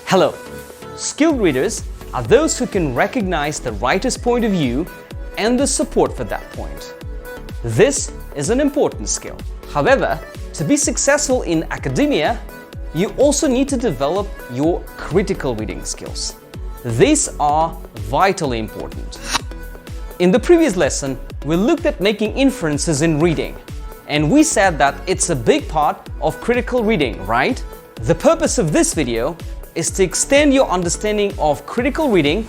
Hello! Skilled readers are those who can recognize the writer's point of view and the support for that point. This is an important skill. However, to be successful in academia, you also need to develop your critical reading skills. These are vitally important. In the previous lesson, we looked at making inferences in reading, and we said that it's a big part of critical reading, right? The purpose of this video is to extend your understanding of critical reading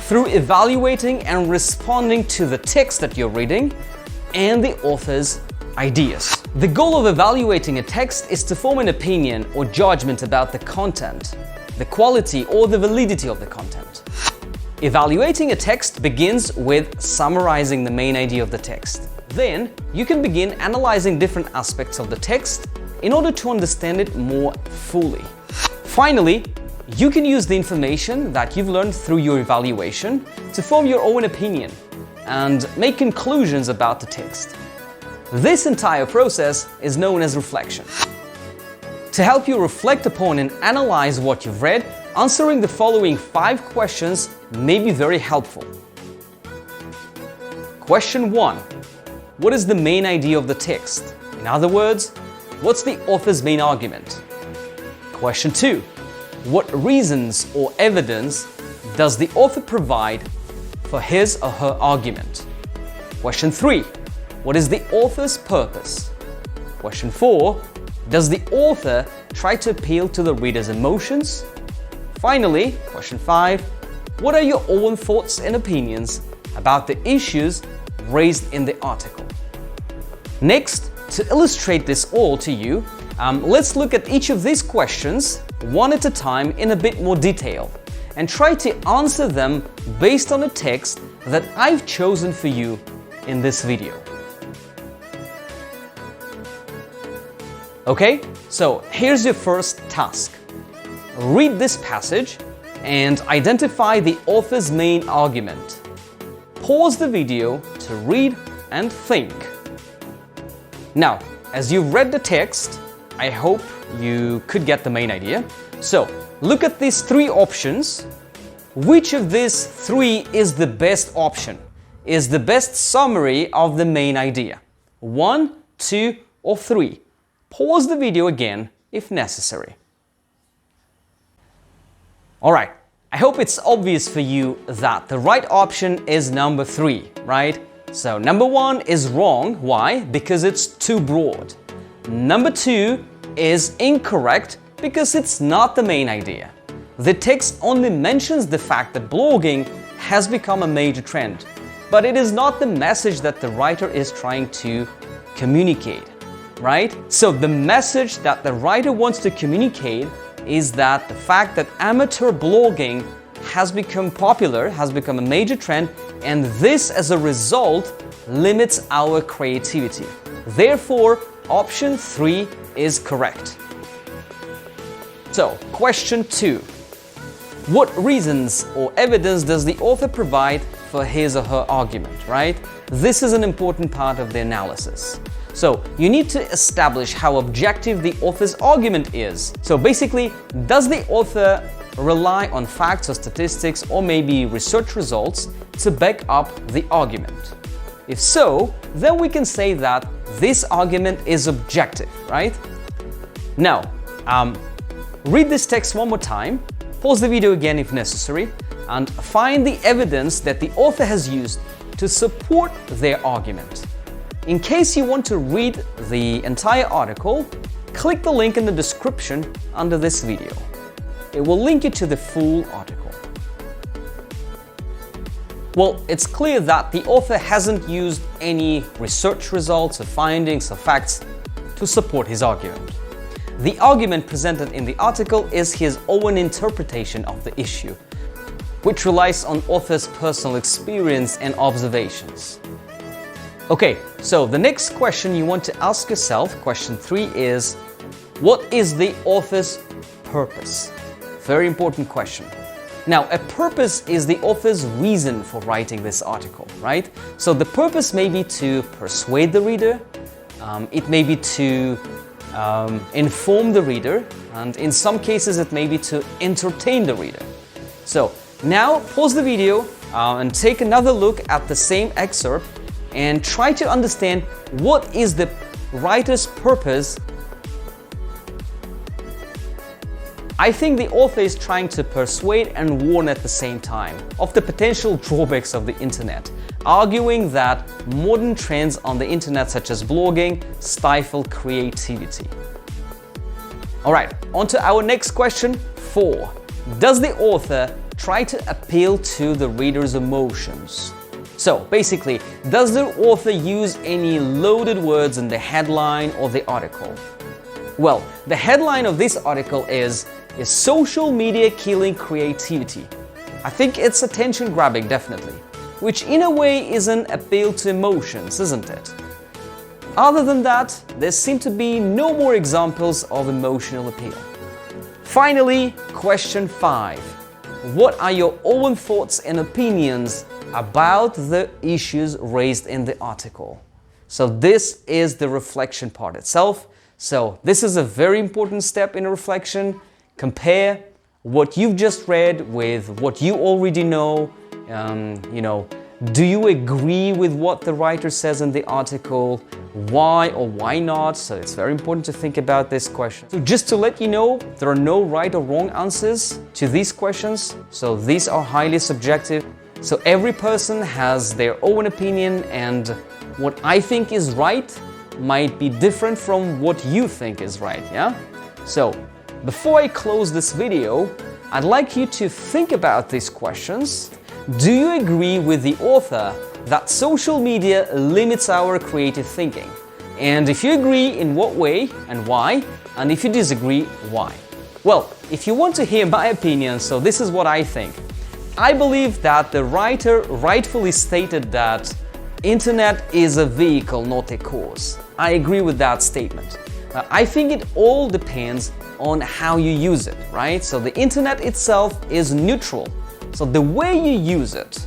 through evaluating and responding to the text that you're reading and the author's ideas. The goal of evaluating a text is to form an opinion or judgment about the content, the quality or the validity of the content. Evaluating a text begins with summarizing the main idea of the text. Then, you can begin analyzing different aspects of the text in order to understand it more fully. Finally, you can use the information that you've learned through your evaluation to form your own opinion and make conclusions about the text. This entire process is known as reflection. To help you reflect upon and analyze what you've read, answering the following 5 questions may be very helpful. Question 1. What is the main idea of the text? In other words, what's the author's main argument? Question 2. What reasons or evidence does the author provide for his or her argument? Question 3. What is the author's purpose? Question 4. Does the author try to appeal to the reader's emotions? Finally, question 5. What are your own thoughts and opinions about the issues raised in the article? Next, to illustrate this all to you, let's look at each of these questions one at a time in a bit more detail and try to answer them based on a text that I've chosen for you in this video. Okay, so here's your first task. Read this passage and identify the author's main argument. Pause the video to read and think. Now, as you've read the text, I hope you could get the main idea. So, look at these 3 options. Which of these 3 is the best option? Is the best summary of the main idea? 1, 2, or 3? Pause the video again if necessary. Alright, I hope it's obvious for you that the right option is number 3, right? So number 1 is wrong. Why? Because it's too broad. Number 2 is incorrect because it's not the main idea. The text only mentions the fact that blogging has become a major trend, but it is not the message that the writer is trying to communicate, right? So the message that the writer wants to communicate is that the fact that amateur blogging has become popular, has become a major trend, and this as a result limits our creativity. Therefore, option 3 is correct. So, question 2. What reasons or evidence does the author provide for his or her argument, right? This is an important part of the analysis. So, you need to establish how objective the author's argument is. So basically, does the author rely on facts or statistics or maybe research results to back up the argument? If so, then we can say that this argument is objective, right? Now, read this text one more time, pause the video again if necessary, and find the evidence that the author has used to support their argument. In case you want to read the entire article, click the link in the description under this video. It will link you to the full article. Well, it's clear that the author hasn't used any research results or findings or facts to support his argument. The argument presented in the article is his own interpretation of the issue, which relies on author's personal experience and observations. Okay, so the next question you want to ask yourself, question 3, is what is the author's purpose? Very important question. Now, a purpose is the author's reason for writing this article, right? So the purpose may be to persuade the reader, it may be to inform the reader, and in some cases it may be to entertain the reader. So now pause the video and take another look at the same excerpt and try to understand what is the writer's purpose. I think the author is trying to persuade and warn at the same time of the potential drawbacks of the internet, arguing that modern trends on the internet such as blogging stifle creativity. Alright, on to our next question, 4. Does the author try to appeal to the reader's emotions? So basically, does the author use any loaded words in the headline or the article? Well, the headline of this article is social media killing creativity? I think it's attention grabbing, definitely, which in a way is an appeal to emotions, isn't it? Other than that, there seem to be no more examples of emotional appeal. Finally, question 5. What are your own thoughts and opinions about the issues raised in the article? So this is the reflection part itself. So this is a very important step in a reflection. Compare what you've just read with what you already know. Do you agree with what the writer says in the article? Why or why not? So it's very important to think about this question. So just to let you know, there are no right or wrong answers to these questions. So these are highly subjective. So every person has their own opinion, and what I think is right might be different from what you think is right, yeah? So before I close this video, I'd like you to think about these questions. Do you agree with the author that social media limits our creative thinking? And if you agree, in what way and why? And if you disagree, why? Well, if you want to hear my opinion, so this is what I think. I believe that the writer rightfully stated that internet is a vehicle, not a cause. I agree with that statement. I think it all depends on how you use it, right? So the internet itself is neutral. So the way you use it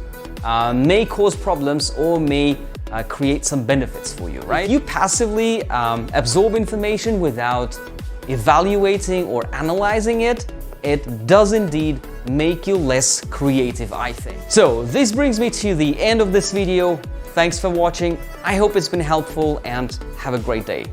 may cause problems or may create some benefits for you, right? If you passively absorb information without evaluating or analyzing it, it does indeed make you less creative, I think. So this brings me to the end of this video. Thanks for watching. I hope it's been helpful and have a great day.